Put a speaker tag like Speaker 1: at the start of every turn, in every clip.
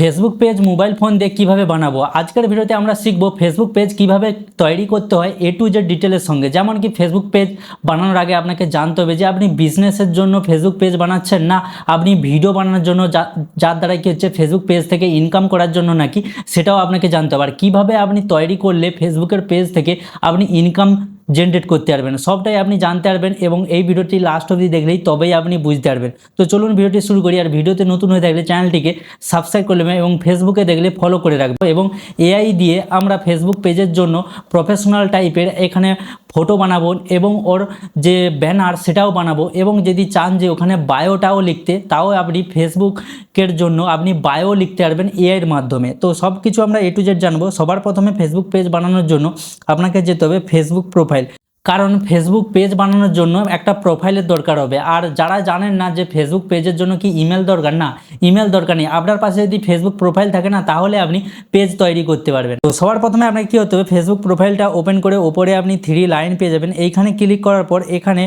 Speaker 1: Facebook page mobile phone দিয়ে কীভাবে বানাবো। আজকের ভিডিওতে আমরা শিখবো ফেসবুক পেজ কিভাবে তৈরি করতে হয় এ টু জেড ডিটেলের সঙ্গে। যেমন কি ফেসবুক পেজ বানানোর আগে আপনাকে জানতে হবে যে আপনি বিজনেসের জন্য ফেসবুক পেজ বানাচ্ছেন না আপনি ভিডিও বানানোর জন্য, যার দ্বারা কি হচ্ছে ফেসবুক পেজ থেকে ইনকাম করার জন্য নাকি, সেটাও আপনাকে জানতে হবে। আর কীভাবে আপনি তৈরি করলে ফেসবুকের পেজ থেকে আপনি ইনকাম জেনারেট করতে পারবেন, সবটাই আপনি জানতে পারবেন এবং এই ভিডিওটি লাস্ট অবধি দেখলেই তবেই আপনি বুঝতে পারবেন। তো চলুন ভিডিওটি শুরু করি। আর ভিডিওতে নতুন হয়ে থাকলে চ্যানেলটিকে সাবস্ক্রাইব করে নেবেন এবং ফেসবুকে দেখলে ফলো করে রাখবো। এবং এআই দিয়ে আমরা ফেসবুক পেজের জন্য প্রফেশনাল টাইপের এখানে ফটো বানাবো এবং ওর যে ব্যানার সেটাও বানাবো। এবং যদি চান যে ওখানে বায়োটাও লিখতে, তাও আপনি ফেসবুকের জন্য আপনি বায়ো লিখতে পারবেন এআইয়ের মাধ্যমে। তো সব কিছু আমরা এ টু জেড জানবো। সবার প্রথমে ফেসবুক পেজ বানানোর জন্য আপনাকে যেতে হবে ফেসবুক প্রোফাইল, কারণ ফেসবুক পেজ বানানোর জন্য একটা প্রোফাইলের দরকার হবে। আর যারা জানেন না যে ফেসবুক পেজের জন্য কি ইমেল দরকার, না ইমেল দরকার নেই, আপনার পাশে যদি ফেসবুক প্রোফাইল থাকে না তাহলে আপনি পেজ তৈরি করতে পারবেন। তো সবার প্রথমে আপনাকে কী হতে হবে, ফেসবুক প্রোফাইলটা ওপেন করে ওপরে আপনি 3 লাইন পেয়ে যাবেন। এইখানে ক্লিক করার পর এখানে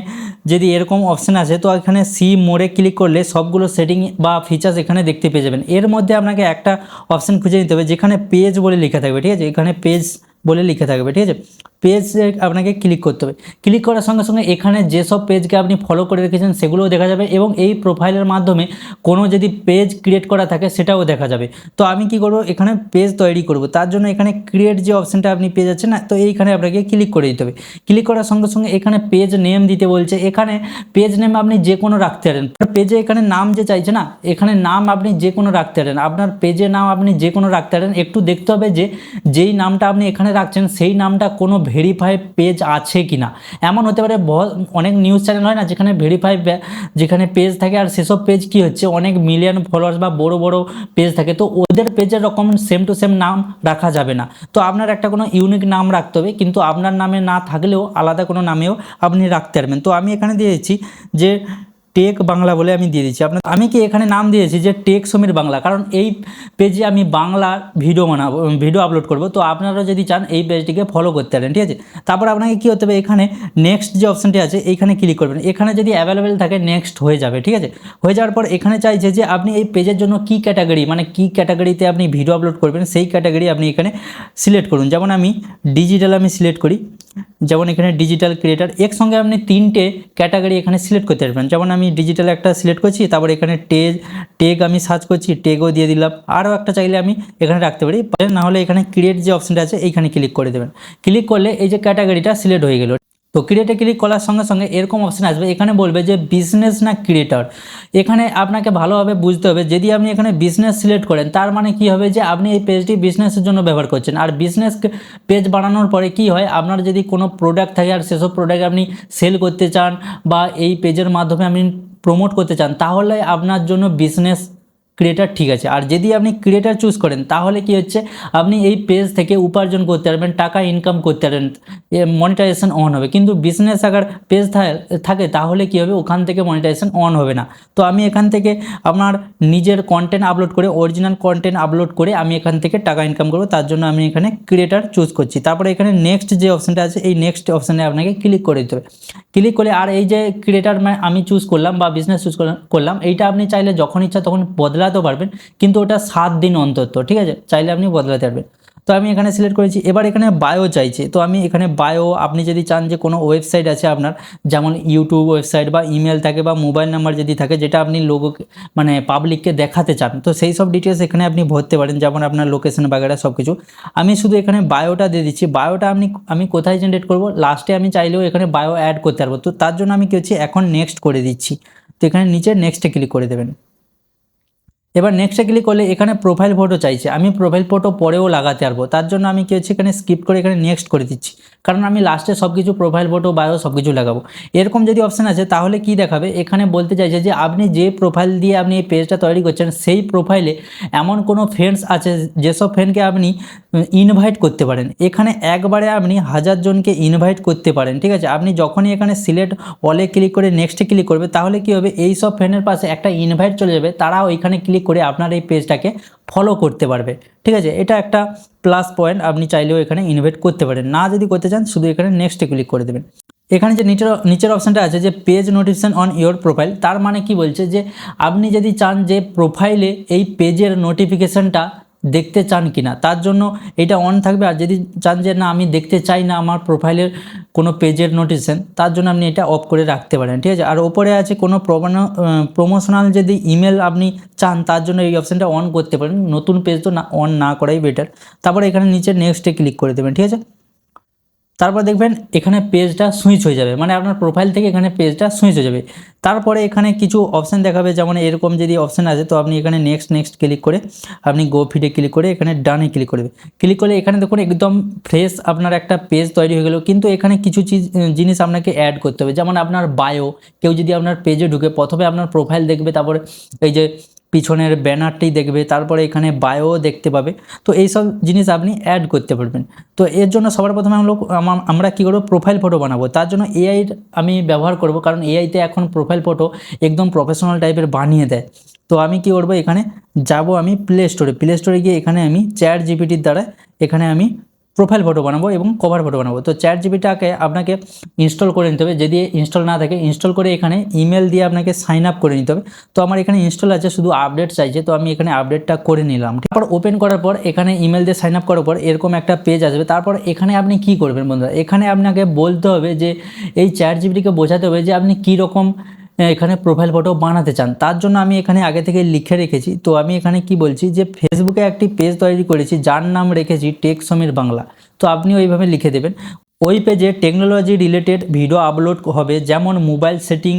Speaker 1: যদি এরকম অপশান আছে তো এখানে সি মোড়ে ক্লিক করলে সবগুলো সেটিং বা ফিচার্স এখানে দেখতে পেয়ে যাবেন। এর মধ্যে আপনাকে একটা অপশান খুঁজে নিতে হবে যেখানে পেজ বলে লেখা থাকবে, ঠিক আছে, এখানে পেজ বলে লিখে থাকবে, ঠিক আছে। পেজ আপনাকে ক্লিক করতে হবে। ক্লিক করার সঙ্গে সঙ্গে এখানে যেসব পেজকে আপনি ফলো করে রেখেছেন সেগুলোও দেখা যাবে এবং এই প্রোফাইলের মাধ্যমে কোনো যদি পেজ ক্রিয়েট করা থাকে সেটাও দেখা যাবে। তো আমি কি করব, এখানে পেজ তৈরি করব, তার জন্য এখানে ক্রিয়েট যে অপশানটা আপনি পেয়ে যাচ্ছেন না, তো এইখানে আপনাকে ক্লিক করে দিতে হবে। ক্লিক করার সঙ্গে সঙ্গে এখানে পেজ নেম দিতে বলছে। এখানে পেজ নেম আপনি যে কোনো রাখতে পারেন। পেজে এখানে নাম যে চাইছে না, এখানে নাম আপনি যে কোনো রাখতে পারেন, আপনার পেজের নাম আপনি যে কোনো রাখতে পারেন। একটু দেখতে হবে যে যেই নামটা আপনি এখানে রাখছেন সেই নামটা কোনো ভেরিফাই পেজ আছে কিনা। এমন হতে পারে অনেক নিউজ চ্যানেল হয় না যেখানে ভেরিফাই যেখানে পেজ থাকে, আর সেসব পেজ কি হচ্ছে অনেক মিলিয়ন ফলোয়ার্স বা বড় বড় পেজ থাকে, তো ওদের পেজের রকম সেম টু সেম নাম রাখা যাবে না। তো আপনার একটা কোনো ইউনিক নাম রাখতে হবে, কিন্তু আপনার নামে না থাকলেও আলাদা কোনো নামেও আপনি রাখতে পারবেন। তো আমি এখানে দিয়েছি যে টেক বাংলা বলে আমি দিয়ে দিচ্ছি। আমি কি এখানে নাম দিয়েছি যে টেক সমীর বাংলা, কারণ এই পেজে আমি বাংলা ভিডিও বানাবো, ভিডিও আপলোড করব। তো আপনারা যদি চান এই পেজটিকে ফলো করতে পারেন, ঠিক আছে। তারপর আপনাকে কী হতে হবে, এখানে নেক্সট যে অপশানটি আছে এইখানে ক্লিক করবেন। এখানে যদি অ্যাভেলেবেল থাকে নেক্সট হয়ে যাবে, ঠিক আছে। হয়ে যাওয়ার পর এখানে চাইছে যে আপনি এই পেজের জন্য কী ক্যাটাগরি, মানে কী ক্যাটাগরিতে আপনি ভিডিও আপলোড করবেন সেই ক্যাটাগরি আপনি এখানে সিলেক্ট করুন। যেমন আমি ডিজিটাল আমি সিলেক্ট করি, যেমন এখানে ডিজিটাল ক্রিয়েটার, একসঙ্গে আপনি 3টে ক্যাটাগরি এখানে সিলেক্ট করতে পারবেন। যেমন আমি ডিজিটাল একটা সিলেক্ট করছি, তারপর এখানে টেগ আমি সার্চ করছি, টেগও দিয়ে দিলাম। আরও একটা চাইলে আমি এখানে রাখতে পারি, না হলে এখানে ক্রিয়েট যে অপশানটা আছে এইখানে ক্লিক করে দেবেন। ক্লিক করলে এই যে ক্যাটাগরিটা সিলেক্ট হয়ে গেল। তো ক্রিয়েটে ক্লিক করার সঙ্গে সঙ্গে এরকম অপশান আসবে, এখানে বলবে যে বিজনেস না ক্রিয়েটর। এখানে আপনাকে ভালোভাবে বুঝতে হবে, যদি আপনি এখানে বিজনেস সিলেক্ট করেন তার মানে কি হবে যে আপনি এই পেজটি বিজনেসের জন্য ব্যবহার করছেন। আর বিজনেস পেজ বানানোর পরে কি হয়, আপনার যদি কোনো প্রোডাক্ট থাকে আর সেসব প্রোডাক্ট আপনি সেল করতে চান বা এই পেজের মাধ্যমে আপনি প্রমোট করতে চান, তাহলে আপনার জন্য বিজনেস ক্রিয়েটার ঠিক আছে। আর যদি আপনি ক্রিয়েটার চুজ করেন তাহলে কি হচ্ছে, আপনি এই পেজ থেকে উপার্জন করতে পারবেন, টাকা ইনকাম করতে পারবেন, মনিটাইজেশন অন হবে। কিন্তু বিজনেস আগার পেজ থাকে তাহলে কি হবে, ওখান থেকে মনিটাইজেশন অন হবে না। তো আমি এখান থেকে আপনার নিজের কন্টেন্ট আপলোড করে, অরিজিনাল কন্টেন্ট আপলোড করে আমি এখান থেকে টাকা ইনকাম করব, তার জন্য আমি এখানে ক্রিয়েটার চুজ করছি। তারপরে এখানে নেক্সট যে অপশানটা আছে এই নেক্সট অপশানে আপনাকে ক্লিক করে দিতে হবে। ক্লিক করলে আর এই যে ক্রিয়েটার আমি চুজ করলাম বা বিজনেস চুজ করলাম, এইটা আপনি চাইলে যখন ইচ্ছা তখন বদলাতেও পারবেন, কিন্তু ওটা 7 দিন অন্তত, ঠিক আছে, চাইলে আপনি বদলাতে পারবেন। তো আমি এখানে সিলেক্ট করেছি। এবার এখানে বায়ো চাইছে, তো আমি এখানে বায়ো, আপনি যদি চান যে কোনো ওয়েবসাইট আছে আপনার, যেমন ইউটিউব ওয়েবসাইট বা ইমেল থাকে বা মোবাইল নাম্বার যদি থাকে যেটা আপনি লোগোকে মানে পাবলিককে দেখাতে চান, তো সেই সব ডিটেলস এখানে আপনি ভরতে পারেন, যেমন আপনার লোকেশন বাগেরা সব কিছু। আমি শুধু এখানে বায়োটা দিয়ে দিচ্ছি। বায়োটা আমি কোথায় জেনারেট করব, লাস্টে আমি চাইলেও এখানে বায়ো অ্যাড করতে পারবো। তো তার জন্য আমি কী হচ্ছে, এখন নেক্সট করে দিচ্ছি। তো এখানে নিচে নেক্সটে ক্লিক করে দেবেন। এবার নেক্সটে ক্লিক করলে এখানে প্রোফাইল ফটো চাইছে, আমি প্রোফাইল ফটো পরেও লাগাতে পারবো, তার জন্য আমি কি হচ্ছে এখানে স্কিপ করে এখানে নেক্সট করে দিচ্ছি, কারণ আমি লাস্টে সব কিছু প্রোফাইল ফটো বায়ো সব কিছু লাগাবো। এরকম যদি অপশান আছে তাহলে কি দেখাবে, এখানে বলতে চাইছে যে আপনি যে প্রোফাইল দিয়ে আপনি এই পেজটা তৈরি করছেন সেই প্রোফাইলে এমন কোনো ফ্রেন্ডস আছে যেসব ফ্রেন্ডকে আপনি ইনভাইট করতে পারেন। এখানে একবারে আপনি 1000 জনকে ইনভাইট করতে পারেন, ঠিক আছে। আপনি যখনই এখানে সিলেক্ট অলে ক্লিক করে নেক্সটে ক্লিক করবে তাহলে কি হবে, এই সব ফ্রেন্ডের পাশে একটা ইনভাইট চলে যাবে, তারাও এখানে ক্লিক করে আপনার এই পেজটাকে ফলো করতে পারবে, ঠিক আছে। এটা একটা প্লাস পয়েন্ট, আপনি চাইলেও এখানে ইনভাইট করতে পারেন। না যদি করতে চান শুধু এখানে নেক্সটে ক্লিক করে দেবেন। এখানে যে নিচের অপশানটা আছে যে page notification on your profile, তার মানে কি বলছে যে আপনি যদি চান যে প্রোফাইলে এই পেজের নোটিফিকেশানটা দেখতে চান কিনা, তার জন্য এটা অন থাকবে। আর যদি চান যে না আমি দেখতে চাই না আমার প্রোফাইলের কোনো পেজের নোটিফিকেশান, তার জন্য আপনি এটা অফ করে রাখতে পারেন, ঠিক আছে। আর ওপরে আছে কোনো প্রমোশনাল যদি ইমেল আপনি চান, তার জন্য এই অপশানটা অন করতে পারেন। নতুন পেজ তো না অন না করাই বেটার। তারপরে এখানে নিচে নেক্সটে ক্লিক করে দেবেন, ঠিক আছে। তারপর দেখবেন এখানে পেজটা সুইচ হয়ে যাবে, মানে আপনার প্রোফাইল থেকে এখানে পেজটা সুইচ হয়ে যাবে। তারপরে এখানে কিছু অপশান দেখাবে, যেমন এরকম যদি অপশান আছে তো আপনি এখানে নেক্সট ক্লিক করে আপনি গো ফিডে ক্লিক করে এখানে ডানে ক্লিক করবে। ক্লিক করলে এখানে দেখুন একদম ফ্রেশ আপনার একটা পেজ তৈরি হয়ে গেল। কিন্তু এখানে কিছু জিনিস আপনাকে অ্যাড করতে হবে, যেমন আপনার বায়ো। কেউ যদি আপনার পেজে ঢুকে প্রথমে আপনার প্রোফাইল দেখবে, তারপরে এই যে পিছনের ব্যানারটি দেখবে, তারপরে এখানে বায়ো দেখতে পাবে। তো এই সব জিনিস আপনি অ্যাড করতে পারবেন। তো এর জন্য সবার প্রথমে আমরা কী করবো, প্রোফাইল ফটো বানাবো। তার জন্য এআইর আমি ব্যবহার করব, কারণ এআইতে এখন প্রোফাইল ফটো একদম প্রফেশনাল টাইপের বানিয়ে দেয়। তো আমি কি করব, এখানে যাব আমি প্লে স্টোরে গিয়ে এখানে আমি চ্যাট জিপিটির দ্বারা এখানে আমি প্রোফাইল ফটো বানাবো এবং কভার ফটো বানাবো। তো চ্যাট জিপিটাকে আপনাকে ইনস্টল করে নিতে হবে। যদি ইনস্টল না থাকে, ইনস্টল করে এখানে ইমেল দিয়ে আপনাকে সাইন আপ করে নিতে হবে। তো আমার এখানে ইনস্টল আছে, শুধু আপডেট চাইছে, তো আমি এখানে আপডেটটা করে নিলাম। তারপর ওপেন করার পর এখানে ইমেল দিয়ে সাইন আপ করার পর এরকম একটা পেজ আসবে। তারপর এখানে আপনি কি করবেন বন্ধুরা, এখানে আপনাকে বলতে হবে যে এই চ্যাট জিপিটিকে বোঝাতে হবে যে আপনি কী রকম এখানে প্রোফাইল ফটো বানাতে চান। তার জন্য আমি এখানে আগে থেকে লিখে রেখেছি। তো আমি এখানে কি বলছি যে ফেসবুকে একটি পেজ তৈরি করেছি যার নাম রেখেছি টেক সমীর বাংলা। তো আপনি ওইভাবে লিখে দেবেন। ওই পেজে টেকনোলজি রিলেটেড ভিডিও আপলোড হবে, যেমন mobile setting,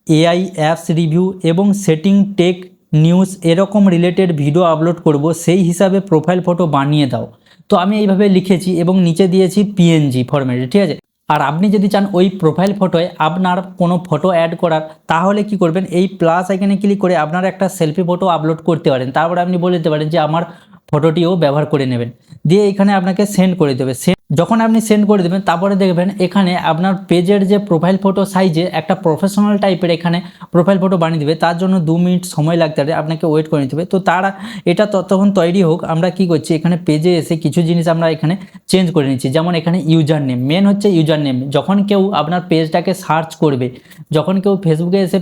Speaker 1: AI apps review এবং সেটিং টেক নিউজ, এরকম রিলেটেড ভিডিও আপলোড করব, সেই হিসাবে প্রোফাইল ফটো বানিয়ে দাও। তো আমি এইভাবে লিখেছি এবং নিচে দিয়েছি পিএনজি ফরম্যাটে, ঠিক আছে। আর আপনি যদি চান ওই প্রোফাইল ফটোয় আপনার কোনো ফটো অ্যাড করার, তাহলে কি করবেন, এই প্লাস আইকনে ক্লিক করে আপনার একটা সেলফি ফটো আপলোড করতে পারেন। তারপরে আপনি বলে দিতে পারেন যে আমার ফটোটিও ব্যবহার করে নেবেন, দিয়ে এখানে আপনাকে সেন্ড করে দেবে। যখন আপনি সেন্ড করে দেবেন, তারপরে দেখবেন এখানে আপনার পেজের যে প্রোফাইল ফটো সাইজে একটা প্রফেশনাল টাইপের এখানে প্রোফাইল ফটো বানিয়ে দেবে। তার জন্য 2 মিনিট সময় লাগতে পারে, আপনাকে ওয়েট করে নিতে হবে। তো এটা ততক্ষণ তৈরি হোক, আমরা কি করছি, এখানে পেজে এসে কিছু জিনিস আমরা এখানে চেঞ্জ করে নিচ্ছি। যেমন এখানে ইউজার নেম, মেন হচ্ছে ইউজার নেম। যখন কেউ আপনার পেজটাকে সার্চ করবে, যখন কেউ ফেসবুকে এসে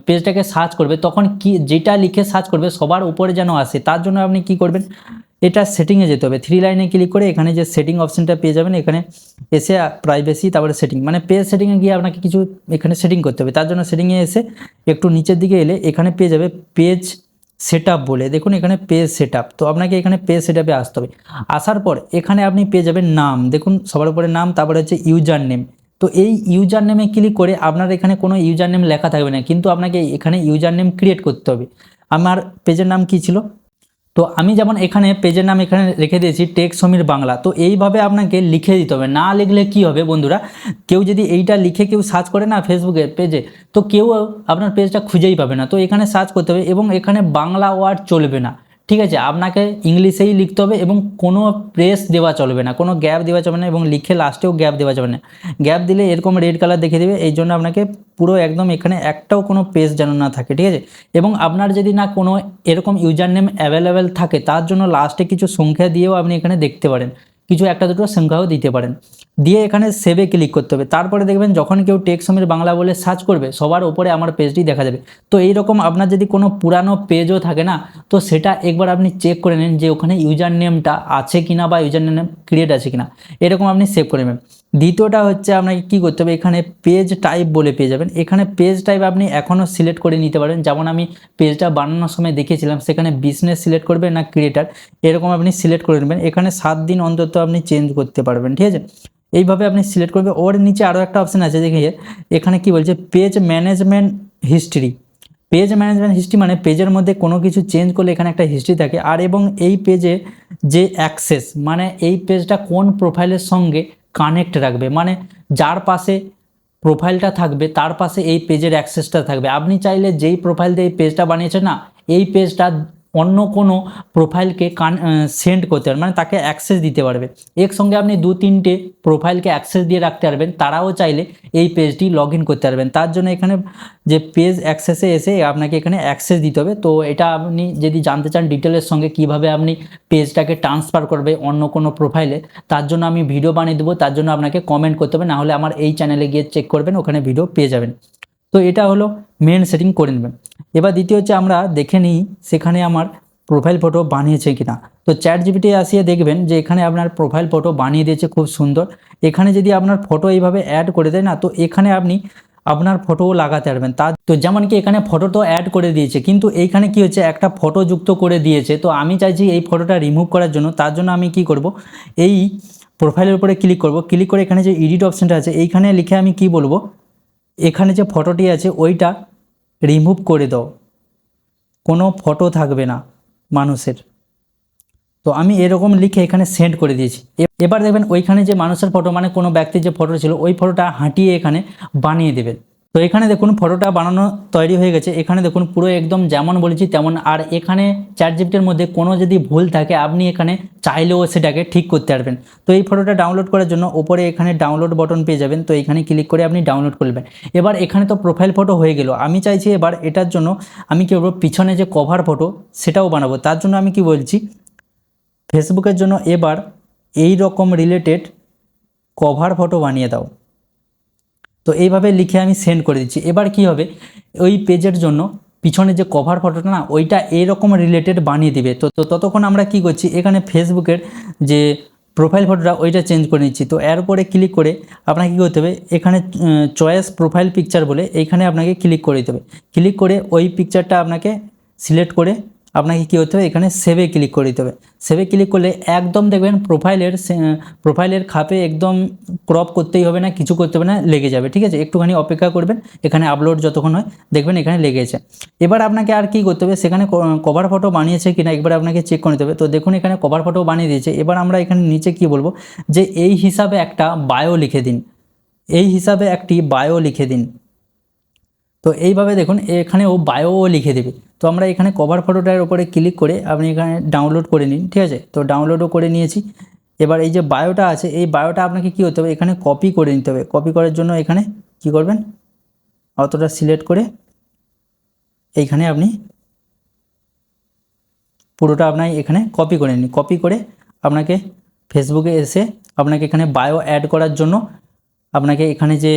Speaker 1: পেজটাকে সার্চ করবে, তখন কি যেটা লিখে সার্চ করবে সবার উপরে যেন আসে, তার জন্য আপনি কি করবেন, এটা সেটিংয়ে যেতে হবে। 3 লাইনে ক্লিক করে এখানে যে সেটিং অপশানটা পেয়ে যাবেন, এখানে এসে প্রাইভেসি, তারপরে সেটিং, মানে পেজ সেটিংয়ে গিয়ে আপনাকে কিছু এখানে সেটিং করতে হবে। তার জন্য সেটিংয়ে এসে একটু নিচের দিকে এলে এখানে পেয়ে যাবে পেজ সেটআপ বলে, দেখুন এখানে পেজ সেটআপ। তো আপনাকে এখানে পেজ সেটআপে আসতে হবে। আসার পর এখানে আপনি পেয়ে যাবেন নাম, দেখুন সবার উপরে নাম, তারপরে হচ্ছে ইউজার নেম। তো এই ইউজার নেমে ক্লিক করে আপনার এখানে কোনো ইউজার নেম লেখা থাকবে না, কিন্তু আপনাকে এখানে ইউজার নেম ক্রিয়েট করতে হবে। আমার পেজের নাম কী ছিল, তো আমি যেমন এখানে পেজের নাম এখানে রেখে দিয়েছি টেক সমীর বাংলা। তো এইভাবে আপনাকে লিখে দিতে হবে, না লিখলে কি হবে বন্ধুরা, কেউ যদি এইটা লিখে কেউ সার্চ করে না ফেসবুকের পেজে, তো কেউ আপনার পেজটা খুঁজেই পাবে না। তো এখানে সার্চ করতে হবে এবং এখানে বাংলা ওয়ার্ড চলবে না, ঠিক আছে। আপনাকে ইংলিশেই লিখতে হবে এবং কোনো প্রেস দেওয়া চলবে না, কোনো গ্যাপ দেওয়া চলবে না, এবং লিখে লাস্টেও গ্যাপ দেওয়া যাবে না। গ্যাপ দিলে এরকম রেড কালার দেখিয়ে দেবে। এই জন্য আপনাকে পুরো একদম এখানে একটাও কোনো পেজ যেন না থাকে, ঠিক আছে। এবং আপনার যদি না কোনো এরকম ইউজার নেম অ্যাভেলেবেল থাকে, তার জন্য লাস্টে কিছু সংখ্যা দিয়েও আপনি এখানে দেখতে পারেন, কিছু একটা দুটো সংখ্যাও দিতে পারেন। দিয়ে এখানে সেভে ক্লিক করতে হবে। তারপরে দেখবেন যখন কেউ টেক সমীর বাংলা বলে সার্চ করবে, সবার উপরে আমার পেজটি দেখা যাবে। তো এইরকম আপনার যদি কোনো পুরানো পেজও থাকে না, তো সেটা একবার আপনি চেক করে নিন যে ওখানে ইউজার নেমটা আছে কিনা বা ইউজার নেম ক্রিয়েট আছে কিনা, এরকম আপনি সেভ করে নেবেন। দ্বিতীয়টা হচ্ছে আপনাকে কী করতে হবে, এখানে পেজ টাইপ বলে পেয়ে যাবেন। এখানে পেজ টাইপ আপনি এখনও সিলেক্ট করে নিতে পারেন, যেমন আমি পেজটা বানানোর সময় দেখিয়েছিলাম, সেখানে বিজনেস সিলেক্ট করবেন না ক্রিয়েটার, এরকম আপনি সিলেক্ট করে নেবেন। এখানে 7 দিন অন্তত আপনি চেঞ্জ করতে পারবেন, ঠিক আছে। এইভাবে আপনি সিলেক্ট করবেন। ওর নিচে আরও একটা অপশান আছে, দেখিয়ে এখানে কি বলছে, page management history. Page management history মানে পেজের মধ্যে কোনো কিছু চেঞ্জ করলে এখানে একটা হিস্ট্রি থাকে। আর এবং এই পেজে যে অ্যাক্সেস, মানে এই পেজটা কোন প্রোফাইলের সঙ্গে কানেক্ট রাখবে, মানে যার পাশে প্রোফাইলটা থাকবে তার পাশে এই পেজের অ্যাক্সেসটা থাকবে। আপনি চাইলে যেই প্রোফাইল দিয়ে এই পেজটা বানিয়েছেন না, এই পেজটা অন্য কোনো প্রোফাইলকে সেন্ড করতে পারবেন, মানে তাকে অ্যাক্সেস দিতে পারবে। একসঙ্গে আপনি 2-3টে প্রোফাইলকে অ্যাক্সেস দিয়ে রাখতে পারবেন, তারাও চাইলে এই পেজটি লগ ইন করতে পারবেন। তার জন্য এখানে যে পেজ অ্যাক্সেসে এসে আপনাকে এখানে অ্যাক্সেস দিতে হবে। তো এটা আপনি যদি জানতে চান ডিটেলের সঙ্গে কীভাবে আপনি পেজটাকে ট্রান্সফার করবে অন্য কোনো প্রোফাইলে, তার জন্য আমি ভিডিও বানিয়ে দেবো। তার জন্য আপনাকে কমেন্ট করতে হবে, নাহলে আমার এই চ্যানেলে গিয়ে চেক করবেন, ওখানে ভিডিও পেয়ে যাবেন। তো এটা হলো মেন সেটিং করে নেবেন। এবার দ্বিতীয় হচ্ছে আমরা দেখে নিই সেখানে আমার প্রোফাইল ফটো বানিয়েছে কিনা। তো ChatGPT আসিয়ে দেখবেন যে এখানে আপনার প্রোফাইল ফটো বানিয়ে দিয়েছে খুব সুন্দর। এখানে যদি আপনার ফটো এইভাবে অ্যাড করে দেয় না, তো এখানে আপনি আপনার ফটোও লাগাতে পারবেন। তো যেমন কি এখানে ফটো তো অ্যাড করে দিয়েছে, কিন্তু এইখানে কি হচ্ছে একটা ফটো যুক্ত করে দিয়েছে। তো আমি চাইছি এই ফটোটা রিমুভ করার জন্য। তার জন্য আমি কি করব, এই প্রোফাইলের উপরে ক্লিক করব। ক্লিক করে এখানে যে এডিট অপশানটা আছে এইখানে লিখে আমি কি বলবো, এখানে যে ফটোটি আছে ওইটা রিমুভ করে দাও, কোনো ফটো থাকবে না মানুষের। তো আমি এরকম লিখে এখানে সেন্ড করে দিয়েছি। এবার দেখবেন ওইখানে যে মানুষের ফটো, মানে কোনো ব্যক্তির যে ফটো ছিল ওই ফটোটা হাঁটিয়ে এখানে বানিয়ে দেবেন। তো এখানে দেখুন ফটোটা বানানো তৈরি হয়ে গেছে। এখানে দেখুন পুরো একদম যেমন বলেছি তেমন। আর এখানে ChatGPTর মধ্যে কোনো যদি ভুল থাকে আপনি এখানে চাইলেও সেটাকে ঠিক করতে পারবেন। তো এই ফটোটা ডাউনলোড করার জন্য ওপরে এখানে ডাউনলোড বাটন পেয়ে যাবেন। তো এখানে ক্লিক করে আপনি ডাউনলোড করবেন। এবার এখানে তো প্রোফাইল ফটো হয়ে গেল। আমি চাইছি এবার এটার জন্য আমি কি করবো, পিছনে যে কভার ফটো সেটাও বানাবো। তার জন্য আমি কি বলছি, ফেসবুকের জন্য এবার এই রকম রিলেটেড কভার ফটো বানিয়ে দাও। তো এইভাবে লিখে আমি সেন্ড করে দিচ্ছি। এবার কি হবে, ওই পেজের জন্য পিছনে যে কভার ফটোটা না ওইটা এইরকম রিলেটেড বানিয়ে দিবে। তো ততক্ষণ আমরা কি করছি, এখানে ফেসবুকের যে প্রোফাইল ফটোটা ওইটা চেঞ্জ করে নিচ্ছি। তো এর উপরে ক্লিক করে আপনাকে কী করতে হবে, এখানে চয়েস প্রোফাইল পিকচার বলে এইখানে আপনাকে ক্লিক করে দিতে হবে। ক্লিক করে ওই পিকচারটা আপনাকে সিলেক্ট করে আপনাকে কী করতে হবে, এখানে সেভে ক্লিক করে দিতে হবে। সেভে ক্লিক করলে একদম দেখবেন প্রোফাইলের খাপে একদম ক্রপ করতেই হবে না, কিছু করতে হবে না, লেগে যাবে। ঠিক আছে, একটুখানি অপেক্ষা করবেন, এখানে আপলোড যতক্ষণ হয় দেখবেন এখানে লেগেছে। এবার আপনাকে আর কি করতে হবে, সেখানে কভার ফটো বানিয়েছে কিনা একবার আপনাকে চেক করে নিতে হবে। তো দেখুন এখানে কভার ফটো বানিয়ে দিয়েছে। এবার আমরা এখানে নিচে কি বলবো, যে এই হিসাবে একটা বায়ো লিখে দিন, এই হিসাবে একটি বায়ো লিখে দিন। তো এইভাবে দেখুন এখানে ও বায়োও লিখে দেবে। তো আমরা এখানে কভার ফটোটার উপরে ক্লিক করে আপনি এখানে ডাউনলোড করে নিন। ঠিক আছে, তো ডাউনলোডও করে নিয়েছি। এবার এই যে বায়োটা আছে এই বায়োটা আপনাকে কী করতে হবে, এখানে কপি করে নিতে হবে। কপি করার জন্য এখানে কি করবেন, অতটা সিলেক্ট করে এইখানে আপনি পুরোটা আপনার এখানে কপি করে নিন। কপি করে আপনাকে ফেসবুকে এসে আপনাকে এখানে বায়ো অ্যাড করার জন্য আপনাকে এখানে যে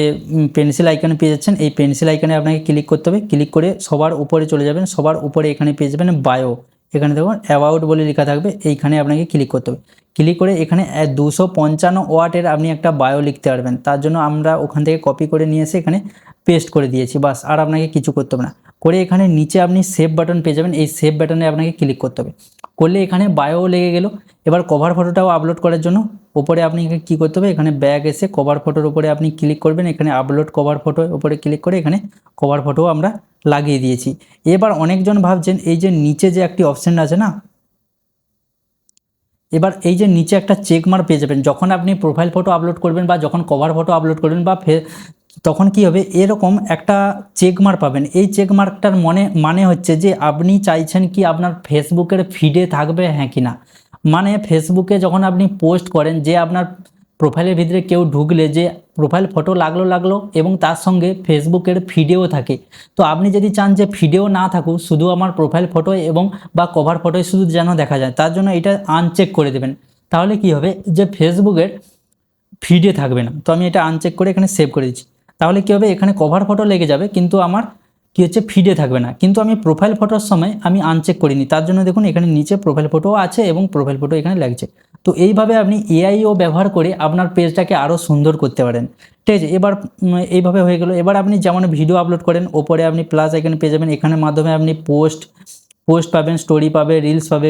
Speaker 1: পেন্সিল আইকনে পেয়ে যাচ্ছেন, এই পেন্সিল আইকনে আপনাকে ক্লিক করতে হবে। ক্লিক করে সবার উপরে চলে যাবেন। সবার উপরে এখানে পেয়ে যাবেন বায়ো। এখানে দেখুন অ্যাবাউট বলে লেখা থাকবে, এইখানে আপনাকে ক্লিক করতে হবে। ক্লিক করে এখানে 255 ওয়াটের আপনি একটা বায়ো লিখতে পারবেন। তার জন্য আমরা ওখান থেকে কপি করে নিয়ে এসে এখানে পেস্ট করে দিয়েছি, বাস। আর আপনাকে কিছু করতে হবে না। করে এখানে নিচে আপনি সেভ বাটন পেয়ে যাবেন, এই সেভ বাটনে আপনাকে ক্লিক করতে হবে। করলে এখানে বায়ো লেগে গেল। এবার কভার ফটোটাও আপলোড করার জন্য উপরে আপনি কী করতে হবে, এখানে ব্যাগ এসে কভার ফটোর উপরে আপনি ক্লিক করবেন। এখানে আপলোড কভার ফটোর উপরে ক্লিক করে এখানে কভার ফটো আমরা লাগিয়ে দিয়েছি। এবার অনেকজন ভাবছেন এই যে নিচে যে একটি অপশান আছে না, এবার এই যে নিচে একটা চেক মার্ক পেয়ে যাবেন যখন আপনি প্রোফাইল ফটো আপলোড করবেন বা যখন কভার ফটো আপলোড করবেন বা তখন কি হবে, এরকম একটা চেক মার্ক পাবেন। এই চেক মার্কটার মানে হচ্ছে যে আপনি চাইছেন কি আপনার ফেসবুকের ফিডে থাকবে, হ্যাঁ কি না। মানে ফেসবুকে যখন আপনি পোস্ট করেন যে আপনার প্রোফাইলের ভিতরে কেউ ঢুকলে যে প্রোফাইল ফটো লাগলো এবং তার সঙ্গে ফেসবুকের ফিডেও থাকে। তো আপনি যদি চান যে ফিডেও না থাকুক, শুধু আমার প্রোফাইল ফটো এবং বা কভার ফটোয় শুধু যেন দেখা যায়, তার জন্য এটা আনচেক করে দেবেন। তাহলে কি হবে, যে ফেসবুকের ফিডে থাকবে না। তো আমি এটা আনচেক করে এখানে সেভ করে দিচ্ছি। তাহলে কী হবে, এখানে কভার ফটো লেগে যাবে কিন্তু আমার কী হচ্ছে, ফিডে থাকবে না। কিন্তু আমি প্রোফাইল ফটোর সময় আমি আনচেক করিনি, তার জন্য দেখুন এখানে নিচে প্রোফাইল ফটোও আছে এবং প্রোফাইল ফটো এখানে লাগছে। তো এইভাবে আপনি এআইও ব্যবহার করে আপনার পেজটাকে আরও সুন্দর করতে পারেন। ঠিক আছে, এবার এইভাবে হয়ে গেল। এবার আপনি যেমন ভিডিও আপলোড করেন, ওপরে আপনি প্লাস আইকন পেয়ে যাবেন। এখানের মাধ্যমে আপনি পোস্ট পাবেন, স্টোরি পাবে, রিলস পাবে,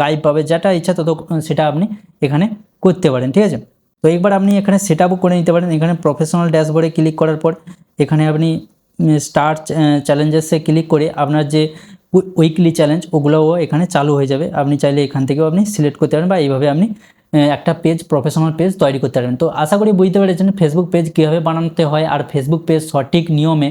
Speaker 1: লাইভ পাবে, যেটা ইচ্ছা তত সেটা আপনি এখানে করতে পারেন। ঠিক আছে, তো একবার আপনি এখানে সেট আপও করে নিতে পারেন। এখানে প্রফেশনাল ড্যাশবোর্ডে ক্লিক করার পর এখানে আপনি স্টার্ট চ্যালেঞ্জেসে ক্লিক করে আপনার যে উইকলি চ্যালেঞ্জ ওগুলোও এখানে চালু হয়ে যাবে। আপনি চাইলে এখান থেকেও আপনি সিলেক্ট করতে পারেন বা এইভাবে আপনি একটা পেজ, প্রফেশনাল পেজ তৈরি করতে পারবেন। তো আশা করি বুঝতে পেরেছেন ফেসবুক পেজ কীভাবে বানাতে হয় আর ফেসবুক পেজ সঠিক নিয়মে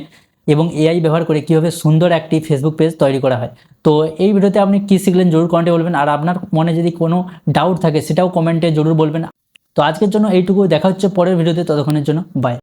Speaker 1: এবং এআই ব্যবহার করে কীভাবে সুন্দর একটি ফেসবুক পেজ তৈরি করা হয়। তো এই ভিডিওতে আপনি কী শিখলেন জরুর কমেন্টে বলবেন, আর আপনার মনে যদি কোনো ডাউট থাকে সেটাও কমেন্টে জরুর বলবেন। তো আজকের জন্য এইটুকু, দেখা হচ্ছে পরের ভিডিওতে, ততক্ষণের জন্য বাই।